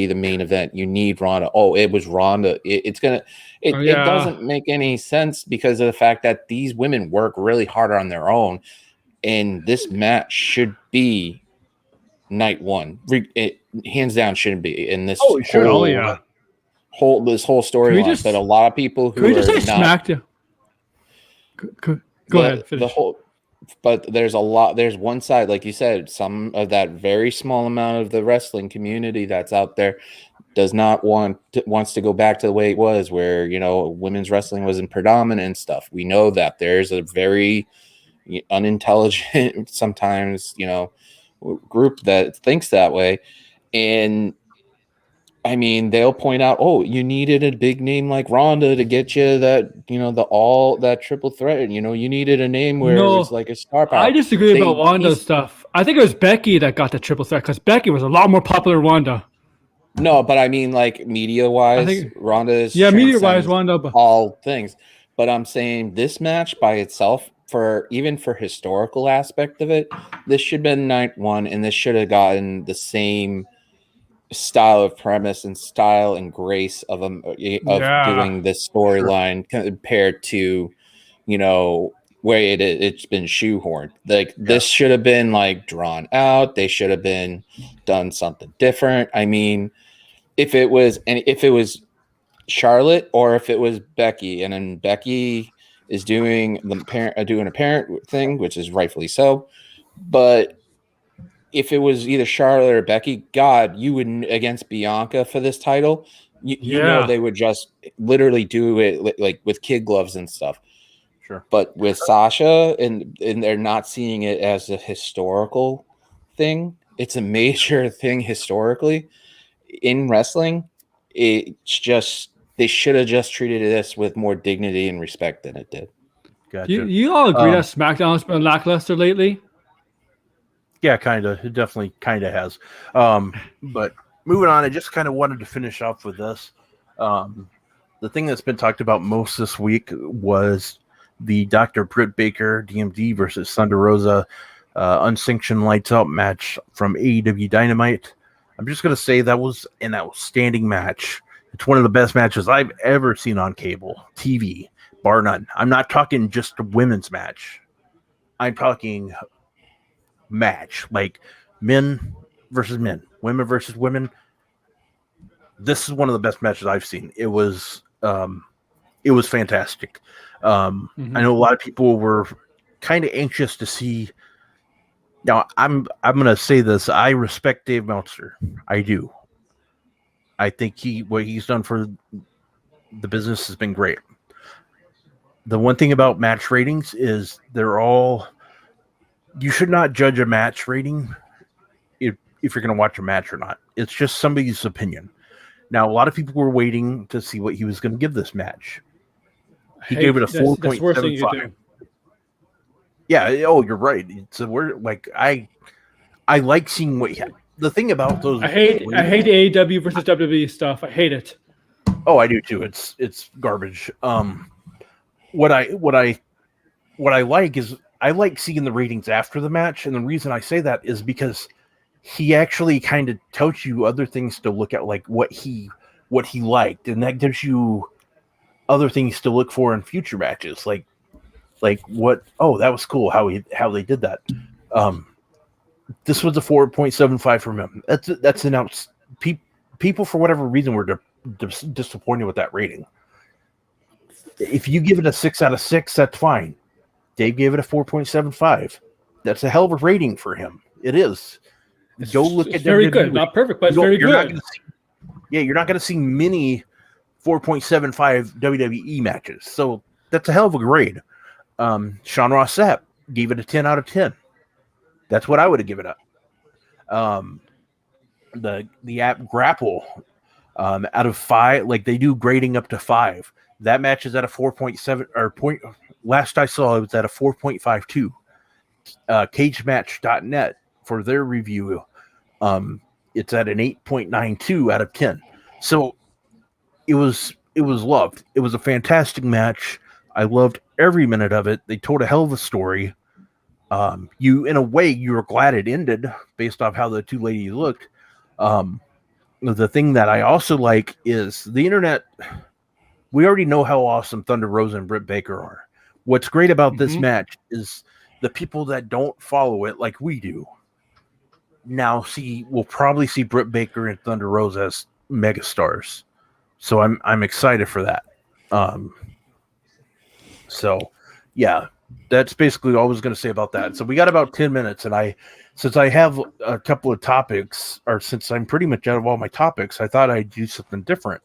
the main event. You need Ronda. Oh, it was Ronda. It doesn't make any sense because of the fact that these women work really hard on their own, and this match should be night one. It hands down shouldn't be in this. This whole storyline. But a lot of people who can we just say not, Smackdown? Go ahead. Finish. But there's a lot. There's one side, like you said, some of that very small amount of the wrestling community that's out there does not wants to go back to the way it was, where women's wrestling wasn't predominant and stuff. We know that there's a very unintelligent sometimes group that thinks that way, and I mean, they'll point out, oh, you needed a big name like Ronda to get you that, that triple threat. You needed a name where it was like a star power. I disagree about Wanda's stuff. I think it was Becky that got the triple threat because Becky was a lot more popular than Wanda. No, but I mean, like media-wise, Ronda's media-wise, Wanda, but all things. But I'm saying this match by itself, even for historical aspect of it, this should have been night one, and this should have gotten the same style of premise and style and grace of doing this storyline compared to where it's been shoehorned. Like this should have been like drawn out. They should have been done something different. I mean, if it was Charlotte or if it was Becky, and then Becky is doing a parent thing, which is rightfully so, but if it was either Charlotte or Becky, God, you would against Bianca for this title. They would just literally do it like with kid gloves and stuff. Sure. But with Sasha, and they're not seeing it as a historical thing. It's a major thing historically in wrestling. It's just they should have just treated this with more dignity and respect than it did. Gotcha. Do you all agree that SmackDown has been lackluster lately? Yeah, kind of. It definitely kind of has. But moving on, I just kind of wanted to finish off with this. The thing that's been talked about most this week was the Dr. Britt Baker DMD versus Thunder Rosa unsanctioned lights out match from AEW Dynamite. I'm just going to say that was an outstanding match. It's one of the best matches I've ever seen on cable TV, bar none. I'm not talking just a women's match. I'm talking match, like men versus men, women versus women. This is one of the best matches I've seen. It was fantastic. I know a lot of people were kind of anxious to see. Now I'm gonna say this. I respect Dave Meltzer. I do. I think what he's done for the business has been great. The one thing about match ratings is you should not judge a match rating if you're going to watch a match or not. It's just somebody's opinion. Now, a lot of people were waiting to see what he was going to give this match. He gave it a 4.75. Yeah. Oh, you're right. It's a word like I like seeing what he had. The thing about those, I hate the AEW versus WWE stuff. I hate it. Oh, I do too. It's garbage. What I like is I like seeing the ratings after the match, and the reason I say that is because he actually kind of tells you other things to look at, like what he liked, and that gives you other things to look for in future matches, like what. Oh, that was cool how they did that. This was a 4.75 from him. That's announced. People for whatever reason were disappointed with that rating. If you give it a 6 out of 6, that's fine. Dave gave it a 4.75. That's a hell of a rating for him. It is. Go look at very good. Not perfect, but it's very good. You're not going to see many 4.75 WWE matches. So that's a hell of a grade. Sean Ross Sapp gave it a 10 out of 10. That's what I would have given it. The app Grapple, out of 5, like they do grading up to 5. That match is at a 4.7 or point. Last I saw, it was at a 4.52. CageMatch.net for their review, it's at an 8.92 out of 10. So it was loved. It was a fantastic match. I loved every minute of it. They told a hell of a story. In a way, you were glad it ended based off how the two ladies looked. The thing that I also like is the internet. We already know how awesome Thunder Rosa and Britt Baker are. What's great about this match is the people that don't follow it like we do now will probably see Britt Baker and Thunder Rosa as megastars. So I'm excited for that. So yeah, that's basically all I was going to say about that. So we got about 10 minutes, and since I have a couple of topics, or since I'm pretty much out of all my topics, I thought I'd do something different.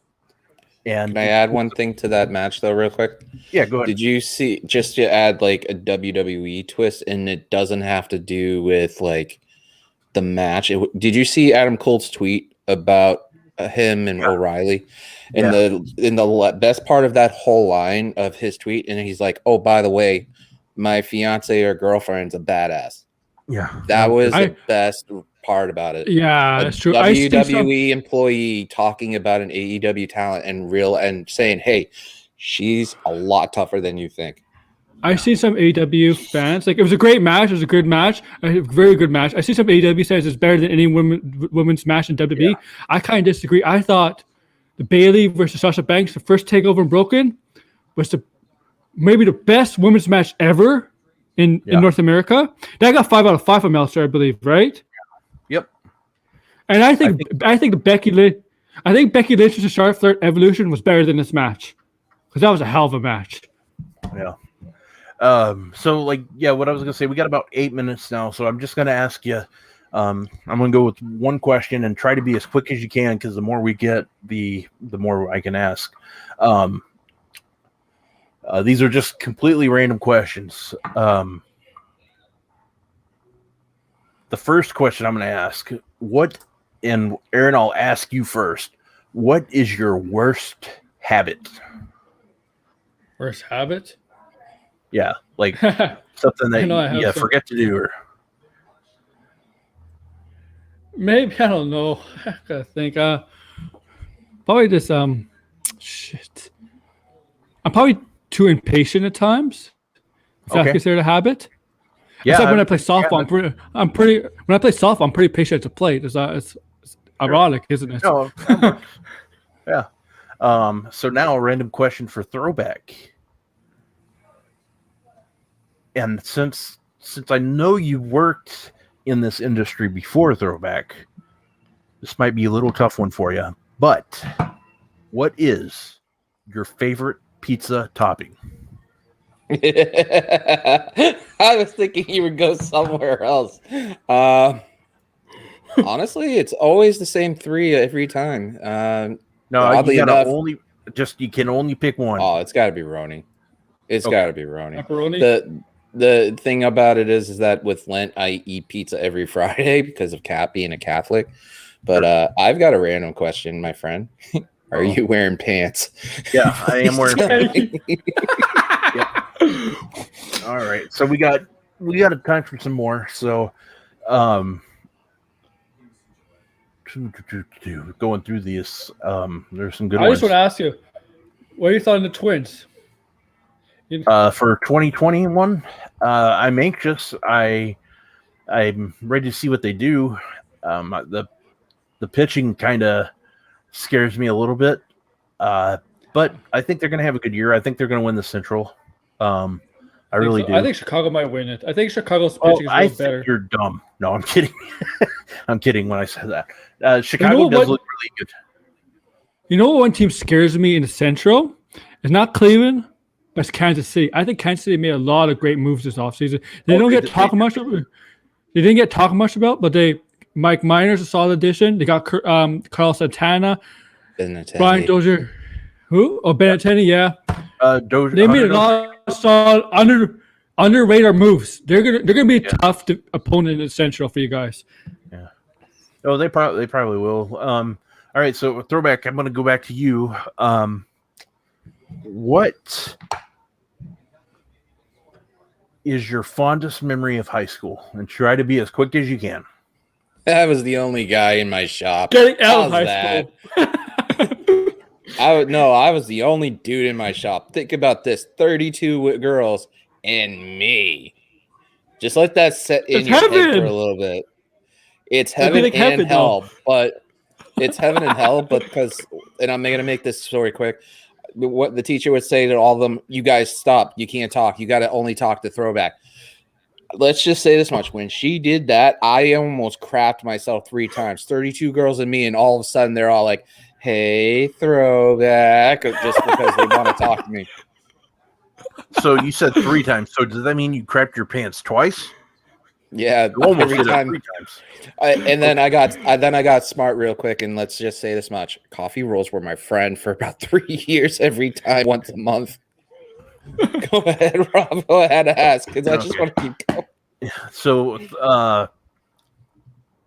And can I add one thing to that match though, real quick? Yeah, go ahead. Did you see, just to add like a WWE twist, and it doesn't have to do with like the match? Did you see Adam Cole's tweet about him and O'Reilly? And the best part of that whole line of his tweet, and he's like, "Oh, by the way, my fiance or girlfriend's a badass." Yeah, that was the best part about it. Yeah, that's true. WWE employee talking about an AEW talent and saying, "Hey, she's a lot tougher than you think." I see some AEW fans, like, it was a great match. It was a good match, a very good match. I see some AEW says it's better than any women's match in WWE. Yeah. I kind of disagree. I thought the Bayley versus Sasha Banks, the first takeover in Broken, was maybe the best women's match ever in North America. That got 5 out of 5 from Meltzer, I believe, right? Yep. And I think Becky Lynch versus Charlotte Flair Evolution was better than this match, because that was a hell of a match. Yeah. So what I was gonna say, we got about 8 minutes now, so I'm just gonna ask you. I'm gonna go with one question and try to be as quick as you can, because the more we get, the more I can ask. These are just completely random questions. The first question I'm gonna ask, and Aaron, I'll ask you first. What is your worst habit? Worst habit? Yeah, like something that you forget to do, or maybe, I don't know. I gotta think. Probably just shit. I'm probably too impatient at times. If that's considered a habit. Yeah. It's like when I play softball, when I play softball, I'm pretty patient to play. It's ironic, isn't it? No, yeah. So now a random question for Throwback. And since I know you worked in this industry before Throwback, this might be a little tough one for you. But what is your favorite pizza topping? I was thinking you would go somewhere else. Honestly, it's always the same 3 every time. No, you can only pick one. Oh, it's got to be Roni. It's got to be Roni. Pepperoni? The thing about it is that with Lent, I eat pizza every Friday because of being a Catholic. But I've got a random question, my friend. Are you wearing pants? Yeah, I am wearing pants. All right, so we got a time for some more. So, going through these, there's some good ones. I just want to ask you, what are your thoughts on the Twins? For 2021, I'm anxious. I'm ready to see what they do. The pitching kind of scares me a little bit, but I think they're going to have a good year. I think they're going to win the Central. I really do. I think Chicago might win it. I think Chicago's pitching is a little better. You're dumb. No, I'm kidding. I'm kidding when I said that. Chicago does look really good. You know what one team scares me in the Central? It's not Cleveland, but it's Kansas City. I think Kansas City made a lot of great moves this offseason. They don't get talked much about. They didn't get talked much about, but Mike Minor's a solid addition. They got Carlos Santana, Brian Dozier. Who? Oh, Benettini, yeah. Doja, They made a lot of solid under radar moves. They're gonna be a tough opponent in Central for you guys. Yeah. Oh, they probably will. All right, so Throwback, I'm gonna go back to you. What is your fondest memory of high school? And try to be as quick as you can. I was the only guy in my shop. Getting out of high school. I was the only dude in my shop. Think about this: 32 girls and me. Just let that set in your head for a little bit. It's heaven and hell, but it's heaven and hell. But and I'm gonna make this story quick. What the teacher would say to all of them: "You guys stop. You can't talk. You got to only talk to Throwback." Let's just say this much. When she did that, I almost crapped myself 3 times. 32 girls and me, and all of a sudden they're all like, "Hey, Throwback," just because they want to talk to me. So you said 3 times. So does that mean you crapped your pants twice? Yeah, almost every time. 3 times. And then I got smart real quick, and let's just say this much: coffee rolls were my friend for about 3 years. Every time, once a month. Go ahead, Rob. Go ahead, ask, because I just want to keep going. So,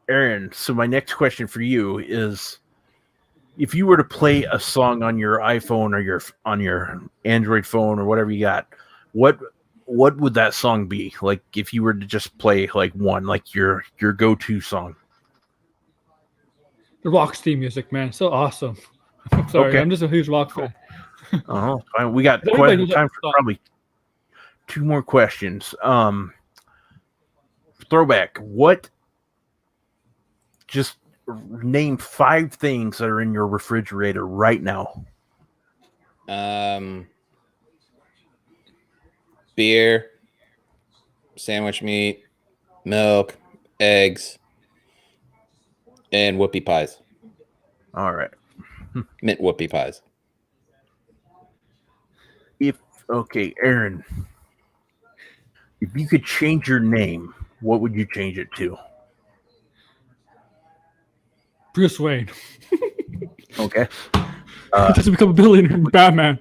Aaron. So my next question for you is: if you were to play a song on your iPhone or on your Android phone or whatever you got, what would that song be? Like if you were to just play like one, like your go-to song. The Rock's theme music, man, so awesome. I'm sorry, okay. I'm just a huge Rock fan. Oh, fine. We got time for probably 2 more questions. Throwback. Just name 5 things that are in your refrigerator right now. Beer, sandwich meat, milk, eggs, and whoopie pies. All right. Mint whoopie pies. Okay, Aaron, if you could change your name, what would you change it to? Bruce Wayne. Okay. Just become a billionaire Batman.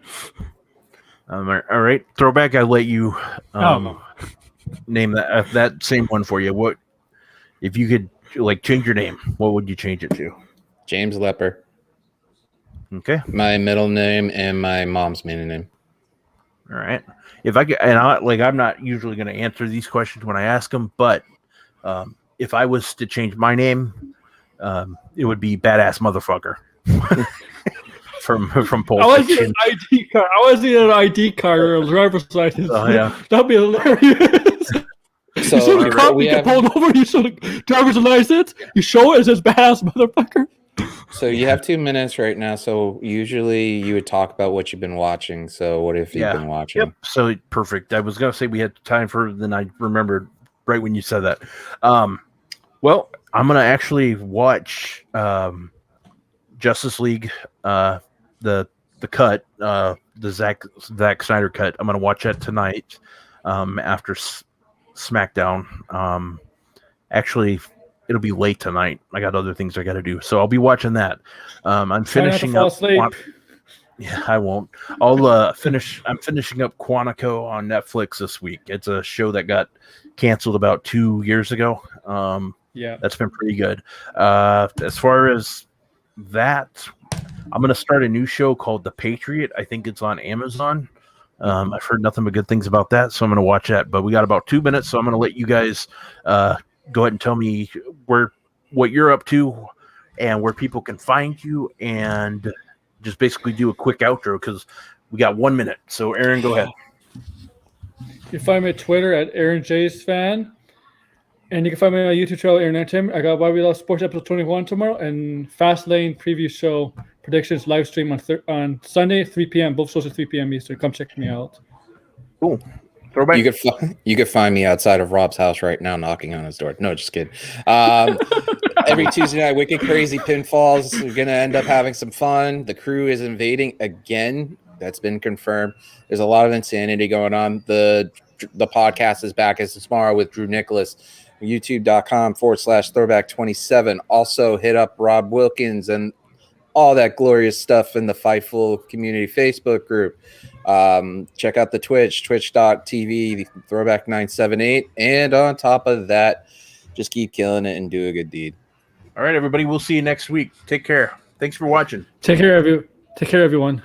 All right. Throwback, I'll let you name that same one for you. What if you could change your name? What would you change it to? James Lepper. Okay. My middle name and my mom's maiden name. All right. If I could, and I'm not usually going to answer these questions when I ask them, but if I was to change my name, it would be Badass Motherfucker from Pulp Fiction. I was an ID card or a driver's license. Oh yeah, that'd be hilarious. So you show the cop, you get pulled over. You show the driver's license. You show it. It says Badass Motherfucker. So you have 2 minutes right now. So usually you would talk about what you've been watching. So what have you been watching? Yep. So perfect. I was going to say we had time then I remembered right when you said that. Well, I'm going to actually watch Justice League, the cut, the Zack Snyder cut. I'm going to watch that tonight after Smackdown. Actually, it'll be late tonight. I got other things I got to do, so I'll be watching that. I'm finishing up. Yeah, I won't. I'm finishing up Quantico on Netflix this week. It's a show that got canceled about 2 years ago. Yeah, that's been pretty good. As far as that, I'm going to start a new show called The Patriot. I think it's on Amazon. I've heard nothing but good things about that, so I'm going to watch that. But we got about 2 minutes, so I'm going to let you guys go ahead and tell me what you're up to and where people can find you, and just basically do a quick outro because we got 1 minute. So, Aaron, go ahead. You can find me at Twitter at AaronJsFan, and you can find me on my YouTube channel, Aaron Entertainment. I got Why We Love Sports episode 21 tomorrow, and Fast Lane preview show predictions live stream on Sunday 3 p.m. Both shows at 3 p.m. Eastern. Come check me out. Cool. Throwback. You could find me outside of Rob's house right now, knocking on his door. No, just kidding. Every Tuesday night, Wicked Crazy Pinfalls. We're gonna end up having some fun. The crew is invading again. That's been confirmed. There's a lot of insanity going on. The podcast is back as tomorrow with Drew Nicholas. YouTube.com/throwback27. Also hit up Rob Wilkins and all that glorious stuff in the Fightful community Facebook group. Check out the twitch.tv, Throwback 978. And on top of that, just keep killing it and do a good deed. All right, everybody. We'll see you next week. Take care. Thanks for watching. Take care, everyone.